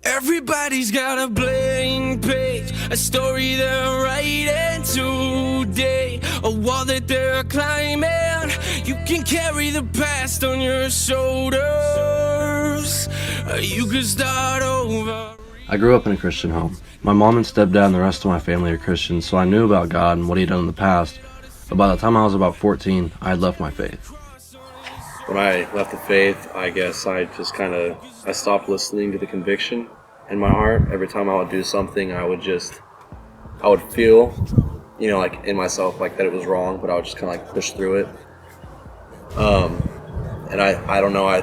Everybody's got a blank page, a story they're writing today, a wall that they're climbing. You can carry the past on your shoulders, or you could start over. I grew up in a Christian home. My mom and stepdad and the rest of my family are Christians, so I knew about God and what He'd done in the past, but by the time I was about 14, I had left my faith. When I left the faith, I guess I stopped listening to the conviction in my heart. Every time I would do something, I would feel, like in myself, like that it was wrong, but I would just kind of like push through it. And I don't know, I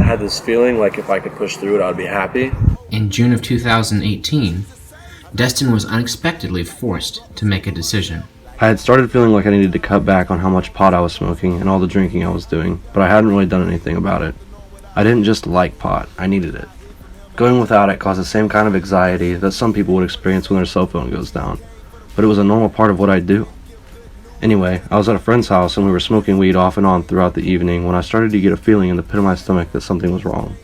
had this feeling like if I could push through it, I'd be happy. In June of 2018, Destyn was unexpectedly forced to make a decision. I had started feeling like I needed to cut back on how much pot I was smoking and all the drinking I was doing, but I hadn't really done anything about it. I didn't just like pot, I needed it. Going without it caused the same kind of anxiety that some people would experience when their cell phone goes down, but it was a normal part of what I do. Anyway, I was at a friend's house and we were smoking weed off and on throughout the evening when I started to get a feeling in the pit of my stomach that something was wrong.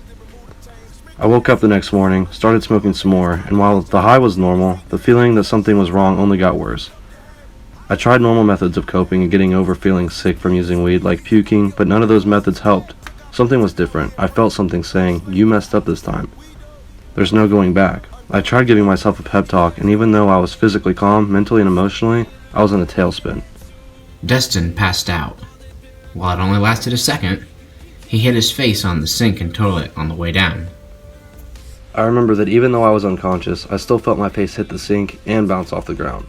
I woke up the next morning, started smoking some more, and while the high was normal, the feeling that something was wrong only got worse. I tried normal methods of coping and getting over feeling sick from using weed, like puking, but none of those methods helped. Something was different. I felt something saying, "You messed up this time. There's no going back." I tried giving myself a pep talk, and even though I was physically calm, mentally and emotionally, I was in a tailspin. Destyn passed out. While it only lasted a second, he hit his face on the sink and toilet on the way down. I remember that even though I was unconscious, I still felt my face hit the sink and bounce off the ground.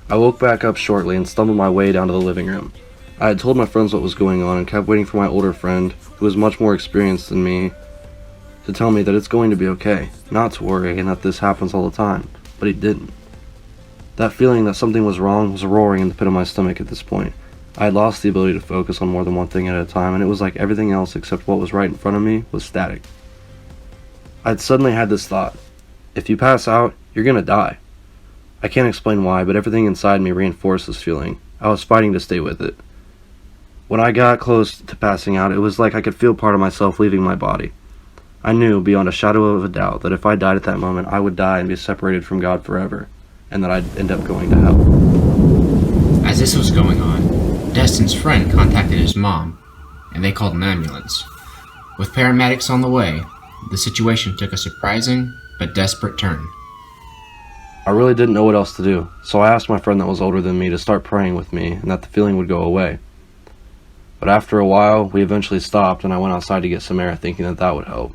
I woke back up shortly and stumbled my way down to the living room. I had told my friends what was going on and kept waiting for my older friend, who was much more experienced than me, to tell me that it's going to be okay, not to worry, and that this happens all the time, but he didn't. That feeling that something was wrong was roaring in the pit of my stomach at this point. I had lost the ability to focus on more than one thing at a time, and it was like everything else except what was right in front of me was static. I had suddenly had this thought: if you pass out, you're gonna die. I can't explain why, but everything inside me reinforced this feeling. I was fighting to stay with it. When I got close to passing out, it was like I could feel part of myself leaving my body. I knew, beyond a shadow of a doubt, that if I died at that moment, I would die and be separated from God forever, and that I'd end up going to hell. As this was going on, Destyn's friend contacted his mom, and they called an ambulance. With paramedics on the way, the situation took a surprising but desperate turn. I really didn't know what else to do, so I asked my friend that was older than me to start praying with me and that the feeling would go away. But after a while, we eventually stopped and I went outside to get some air thinking that that would help.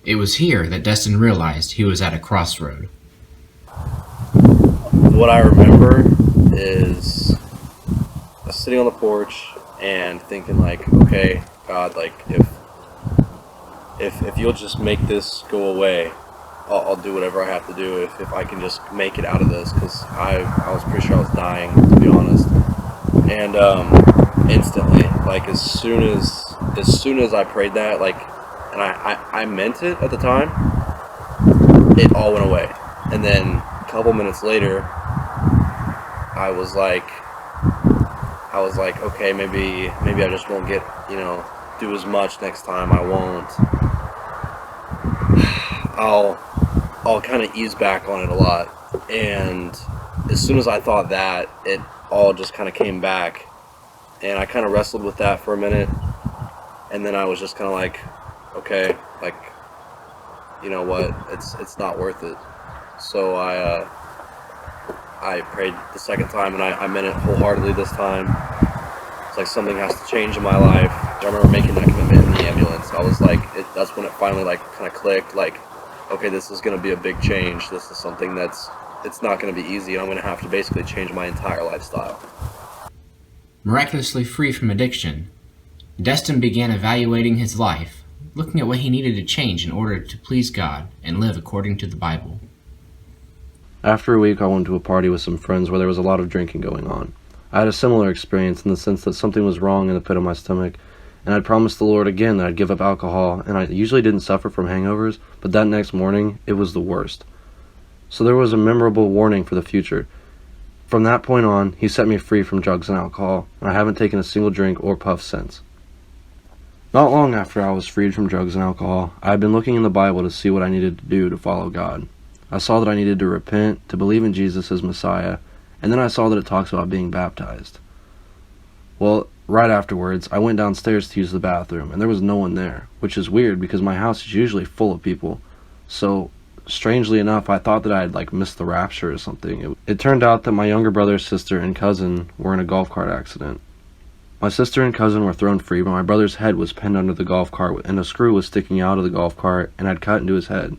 It was here that Destyn realized he was at a crossroad. What I remember is I was sitting on the porch and thinking like, okay, God, like if you'll just make this go away, I'll do whatever I have to do if I can just make it out of this, because I was pretty sure I was dying, to be honest. And instantly, like as soon as I prayed that, like, and I meant it at the time, it all went away. And then a couple minutes later, I was like, okay, maybe I just won't get, do as much next time. I won't. I'll kind of ease back on it a lot. And as soon as I thought that, it all just kind of came back. And I kind of wrestled with that for a minute. And then I was just kind of like, okay, like, you know what, it's not worth it. So I prayed the second time, and I meant it wholeheartedly this time. It's like something has to change in my life. I remember making that commitment in the ambulance. I was like, that's when it finally like kind of clicked, like, okay, this is going to be a big change. This is something it's not going to be easy. I'm going to have to basically change my entire lifestyle. Miraculously free from addiction, Destyn began evaluating his life, looking at what he needed to change in order to please God and live according to the Bible. After a week, I went to a party with some friends where there was a lot of drinking going on. I had a similar experience in the sense that something was wrong in the pit of my stomach, and I'd promised the Lord again that I'd give up alcohol, and I usually didn't suffer from hangovers, but that next morning, it was the worst. So there was a memorable warning for the future. From that point on, He set me free from drugs and alcohol, and I haven't taken a single drink or puff since. Not long after I was freed from drugs and alcohol, I had been looking in the Bible to see what I needed to do to follow God. I saw that I needed to repent, to believe in Jesus as Messiah, and then I saw that it talks about being baptized. Well, right afterwards, I went downstairs to use the bathroom, and there was no one there, which is weird because my house is usually full of people. So, strangely enough, I thought that I had missed the rapture or something. It turned out that my younger brother, sister, and cousin were in a golf cart accident. My sister and cousin were thrown free, but my brother's head was pinned under the golf cart, and a screw was sticking out of the golf cart and had cut into his head.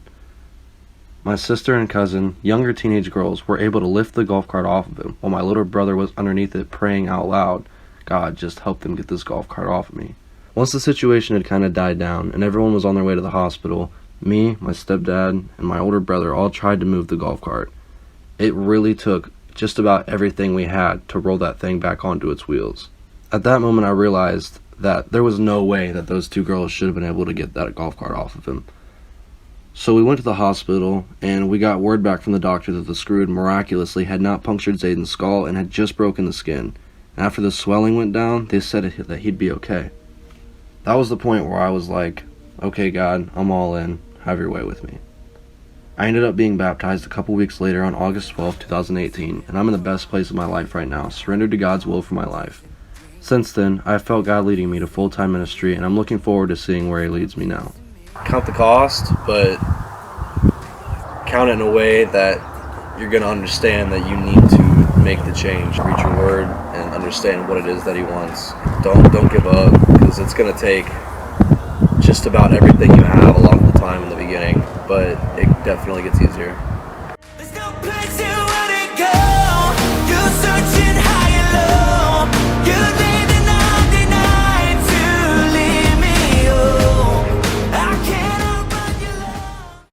My sister and cousin, younger teenage girls, were able to lift the golf cart off of him, while my little brother was underneath it praying out loud, "God, just help them get this golf cart off of me." Once the situation had kind of died down, and everyone was on their way to the hospital, me, my stepdad, and my older brother all tried to move the golf cart. It really took just about everything we had to roll that thing back onto its wheels. At that moment, I realized that there was no way that those two girls should have been able to get that golf cart off of him. So we went to the hospital, and we got word back from the doctor that the screw miraculously had not punctured Zayden's skull and had just broken the skin. And after the swelling went down, they said that he'd be okay. That was the point where I was like, okay, God, I'm all in. Have your way with me. I ended up being baptized a couple weeks later on August 12, 2018, and I'm in the best place of my life right now, surrendered to God's will for my life. Since then, I have felt God leading me to full-time ministry, and I'm looking forward to seeing where He leads me now. Count the cost, but count it in a way that you're going to understand that you need to make the change. Read your word and understand what it is that He wants. Don't give up, because it's going to take just about everything you have a lot of the time in the beginning, but it definitely gets easier.